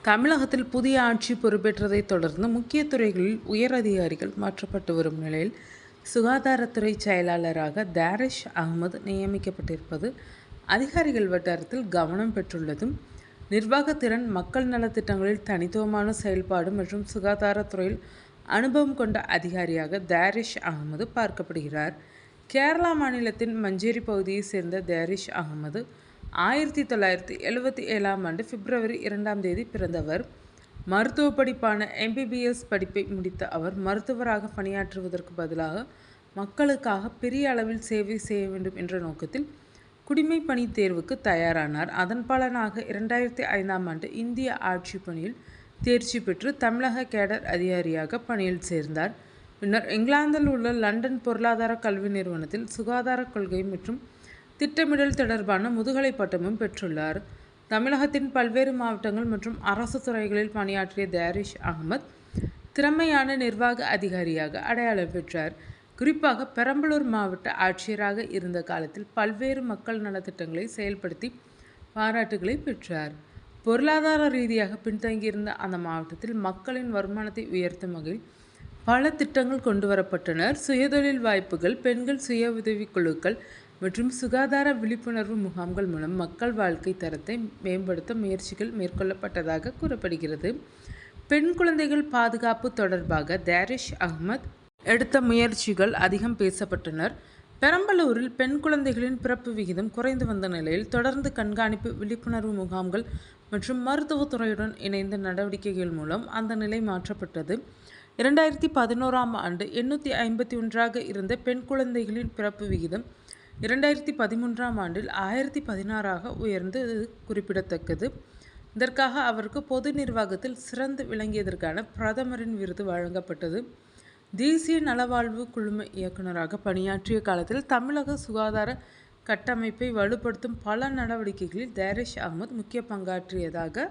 தமிழகத்தில் புதிய ஆட்சி பொறுப்பேற்றதைத் தொடர்ந்து முக்கிய துறைகளில் உயர் அதிகாரிகள் மாற்றப்பட்டு வரும் நிலையில் சுகாதாரத்துறை செயலாளராக தாரிஷ் அகமது நியமிக்கப்பட்டிருப்பது அதிகாரிகள் வட்டாரத்தில் கவனம் பெற்றுள்ளதும், நிர்வாகத்திறன், மக்கள் நலத்திட்டங்களில் தனித்துவமான செயல்பாடு மற்றும் சுகாதாரத்துறையில் அனுபவம் கொண்ட அதிகாரியாக தாரிஷ் அகமது பார்க்கப்படுகிறார். கேரளா மாநிலத்தின் மஞ்சேரி பகுதியைச் சேர்ந்த தாரிஷ் அகமது 1977 பிப்ரவரி 2 பிறந்தவர். மருத்துவ படிப்பான MBBS படிப்பை முடித்த அவர் மருத்துவராக பணியாற்றுவதற்கு பதிலாக மக்களுக்காக பெரிய அளவில் சேவை செய்ய வேண்டும் என்ற நோக்கத்தில் குடிமைப் பணி தேர்வுக்கு தயாரானார். அதன் பலனாக 2005 இந்திய ஆட்சி பணியில் தேர்ச்சி பெற்று தமிழக கேடர் அதிகாரியாக பணியில் சேர்ந்தார். பின்னர் இங்கிலாந்தில் உள்ள லண்டன் பொருளாதார கல்வி நிறுவனத்தில் சுகாதார கொள்கை மற்றும் திட்டமிடல் தொடர்பான முதுகலை பட்டமும் பெற்றுள்ளார். தமிழகத்தின் பல்வேறு மாவட்டங்கள் மற்றும் அரசு துறைகளில் பணியாற்றிய தாரிஷ் அகமது திறமையான நிர்வாக அதிகாரியாக அடையாளம் பெற்றார். குறிப்பாக பெரம்பலூர் மாவட்ட ஆட்சியராக இருந்த காலத்தில் பல்வேறு மக்கள் நலத்திட்டங்களை செயல்படுத்தி பாராட்டுகளை பெற்றார். பொருளாதார ரீதியாக பின்தங்கியிருந்த அந்த மாவட்டத்தில் மக்களின் வருமானத்தை உயர்த்தும் வகையில் பல திட்டங்கள் கொண்டு வரப்பட்டன. சுயதொழில் வாய்ப்புகள், பெண்கள் சுய உதவிக் குழுக்கள் மற்றும் சுகாதார விழிப்புணர்வு முகாம்கள் மூலம் மக்கள் வாழ்க்கை தரத்தை மேம்படுத்த முயற்சிகள் மேற்கொள்ளப்பட்டதாக கூறப்படுகிறது. பெண் குழந்தைகள் பாதுகாப்பு தொடர்பாக தாரிஷ் அகமது எடுத்த முயற்சிகள் அதிகம் பேசப்பட்டனர். பெரம்பலூரில் பெண் குழந்தைகளின் பிறப்பு விகிதம் குறைந்து வந்த நிலையில் தொடர்ந்து கண்காணிப்பு, விழிப்புணர்வு முகாம்கள் மற்றும் மருத்துவத்துறையுடன் இணைந்த நடவடிக்கைகள் மூலம் அந்த நிலை மாற்றப்பட்டது. 2011 851 இருந்த பெண் குழந்தைகளின் பிறப்பு விகிதம் 2013 1016 உயர்ந்தது குறிப்பிடத்தக்கது. இதற்காக அவருக்கு பொது நிர்வாகத்தில் சிறந்து விளங்கியதற்கான பிரதமரின் விருது வழங்கப்பட்டது. தேசிய நலவாழ்வு குழும இயக்குநராக பணியாற்றிய காலத்தில் தமிழக சுகாதார கட்டமைப்பை வலுப்படுத்தும் பல நடவடிக்கைகளில் தாரிஷ் அகமது முக்கிய பங்காற்றியதாக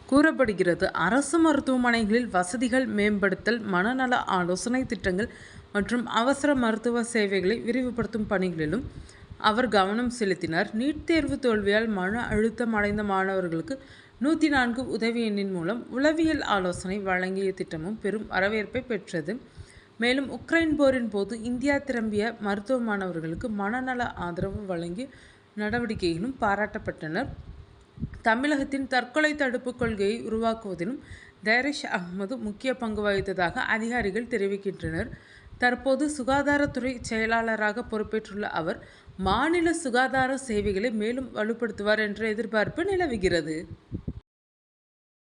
கூறப்படுகிறது. அரசு மருத்துவமனைகளில் வசதிகள் மேம்படுத்தல், மனநல ஆலோசனை திட்டங்கள் மற்றும் அவசர மருத்துவ சேவைகளை விரிவுபடுத்தும் பணிகளிலும் அவர் கவனம் செலுத்தினார். நீட் தேர்வு தோல்வியால் மன அழுத்தம் அடைந்த மாணவர்களுக்கு 104 உதவி எண்ணின் மூலம் உளவியல் ஆலோசனை வழங்கிய திட்டமும் பெரும் வரவேற்பை பெற்றது. மேலும் உக்ரைன் போரின் போது இந்தியா திரும்பிய மருத்துவ மாணவர்களுக்கு மனநல ஆதரவு வழங்கிய நடவடிக்கைகளும் பாராட்டப்பட்டன. தமிழகத்தின் தற்கொலை தடுப்பு கொள்கையை உருவாக்குவதிலும் தாரிஷ் அகமது முக்கிய பங்கு வகித்ததாக அதிகாரிகள் தெரிவிக்கின்றனர். தற்போது சுகாதாரத்துறை செயலாளராக பொறுப்பேற்றுள்ள அவர் மாநில சுகாதார சேவைகளை மேலும் வலுப்படுத்துவார் என்ற எதிர்பார்ப்பு நிலவுகிறது.